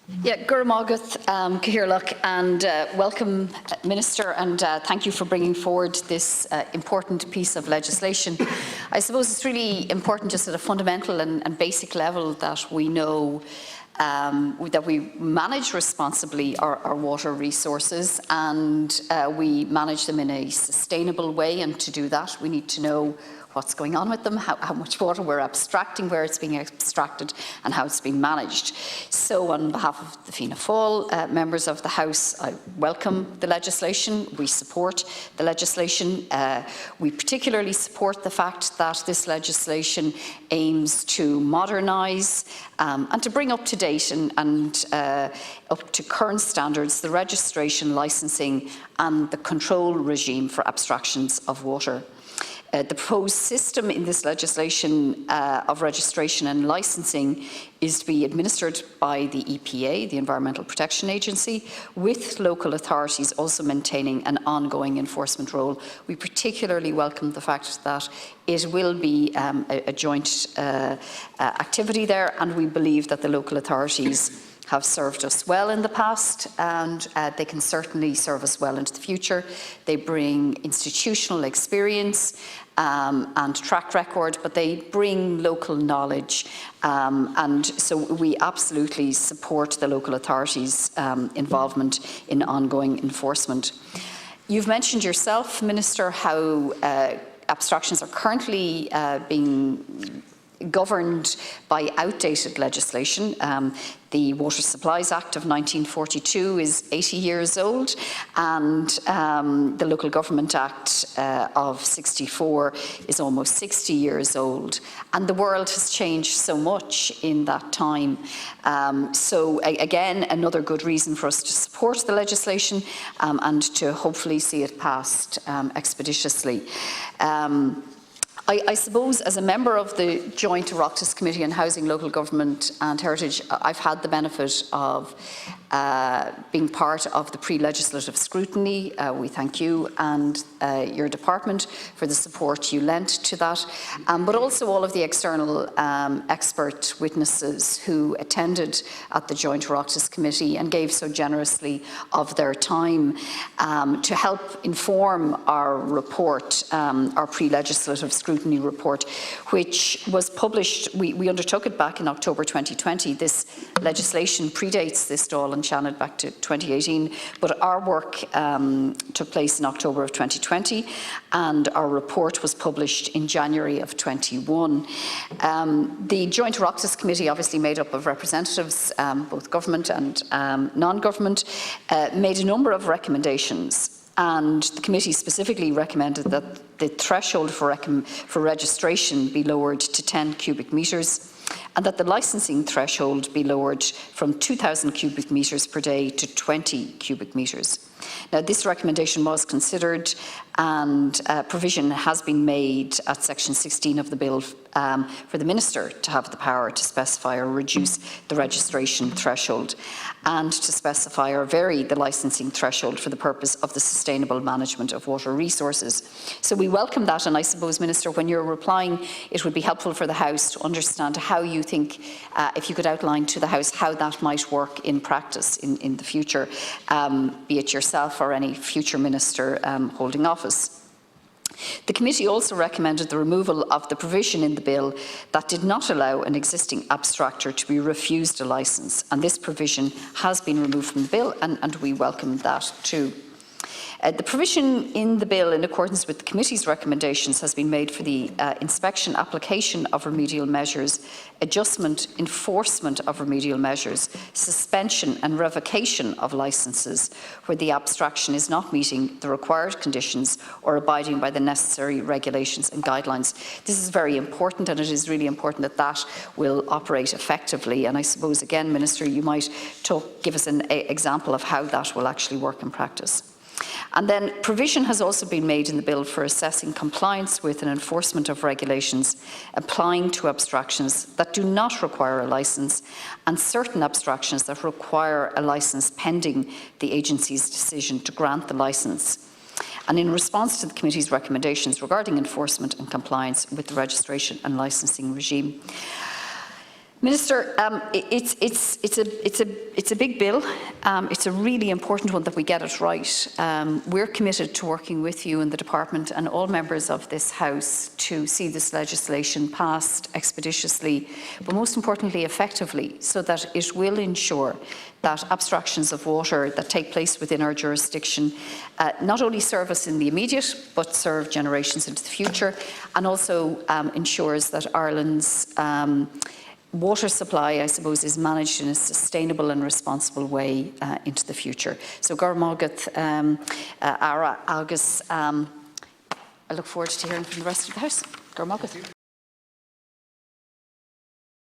Yeah, Gur Mágat, Cahirlach, and welcome, Minister, and thank you for bringing forward this important piece of legislation. I suppose it's really important just at a fundamental and basic level that we know that we manage responsibly our water resources, and we manage them in a sustainable way, and to do that we need to know what's going on with them, how much water we're abstracting, where it's being abstracted, and how it's being managed. So on behalf of the Fianna Fáil, members of the House, I welcome the legislation. We support the legislation. We particularly support the fact that this legislation aims to modernise and to bring up to date and up to current standards the registration, licensing and the control regime for abstractions of water. The proposed system in this legislation of registration and licensing is to be administered by the EPA, the Environmental Protection Agency, with local authorities also maintaining an ongoing enforcement role. We particularly welcome the fact that it will be a joint activity there, and we believe that the local authorities have served us well in the past, and they can certainly serve us well into the future. They bring institutional experience and track record, but they bring local knowledge, and so we absolutely support the local authorities' involvement in ongoing enforcement. You've mentioned yourself, Minister, how abstractions are currently being governed by outdated legislation. The Water Supplies Act of 1942 is 80 years old, and the Local Government Act of 64 is almost 60 years old. And the world has changed so much in that time. So again, another good reason for us to support the legislation and to hopefully see it passed expeditiously. I suppose as a member of the joint Oireachtas Committee on Housing, Local Government and Heritage, I've had the benefit of being part of the pre-legislative scrutiny. We thank you and your department for the support you lent to that, but also all of the external expert witnesses who attended at the joint Oireachtas Committee and gave so generously of their time to help inform our report, our pre-legislative scrutiny report, which was published. We undertook it back in October 2020. This legislation predates this Dáil and Shannon back to 2018, but our work took place in October of 2020, and our report was published in January of 21. The Joint Oireachtas Committee, obviously made up of representatives, both government and non-government, made a number of recommendations. And the committee specifically recommended that the threshold for registration be lowered to 10 cubic metres, and that the licensing threshold be lowered from 2,000 cubic metres per day to 20 cubic metres. Now, this recommendation was considered, and provision has been made at section 16 of the bill for the Minister to have the power to specify or reduce the registration threshold, and to specify or vary the licensing threshold for the purpose of the sustainable management of water resources. So we welcome that, and I suppose, Minister, when you're replying, it would be helpful for the House to understand how you think, if you could outline to the House how that might work in practice in the future, be it yourself or any future Minister holding office. The committee also recommended the removal of the provision in the bill that did not allow an existing abstractor to be refused a licence, and this provision has been removed from the bill, and we welcome that too. The provision in the bill, in accordance with the committee's recommendations, has been made for the inspection, application of remedial measures, adjustment, enforcement of remedial measures, suspension and revocation of licences where the abstraction is not meeting the required conditions or abiding by the necessary regulations and guidelines. This is very important, and it is really important that that will operate effectively. And I suppose, again, Minister, you might give us an example of how that will actually work in practice. And then provision has also been made in the bill for assessing compliance with and enforcement of regulations applying to abstractions that do not require a licence, and certain abstractions that require a licence pending the agency's decision to grant the licence. And in response to the committee's recommendations regarding enforcement and compliance with the registration and licensing regime. Minister, it's a big bill. It's a really important one that we get it right. We're committed to working with you in the department and all members of this House to see this legislation passed expeditiously, but most importantly effectively, so that it will ensure that abstractions of water that take place within our jurisdiction not only serve us in the immediate, but serve generations into the future, and also ensures that Ireland's water supply, I suppose, is managed in a sustainable and responsible way into the future. So, Gormagat, Ara, August, I look forward to hearing from the rest of the House. Gormagat.